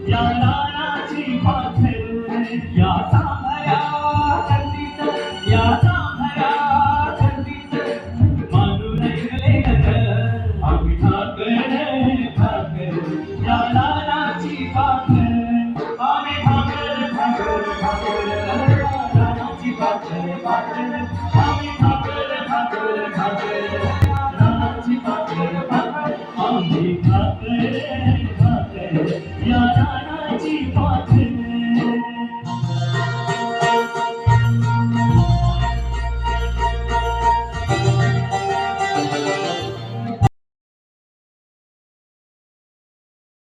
या रानाची पाखर या सांभया थंडीत या सांभया थंडीत मानून ऐकले ग आम्ही ठाकर या रानाची पाखर आम्ही ठाकर रानाची पाखर आम्ही ठाकर रानाची पाखर आम्ही ठाकर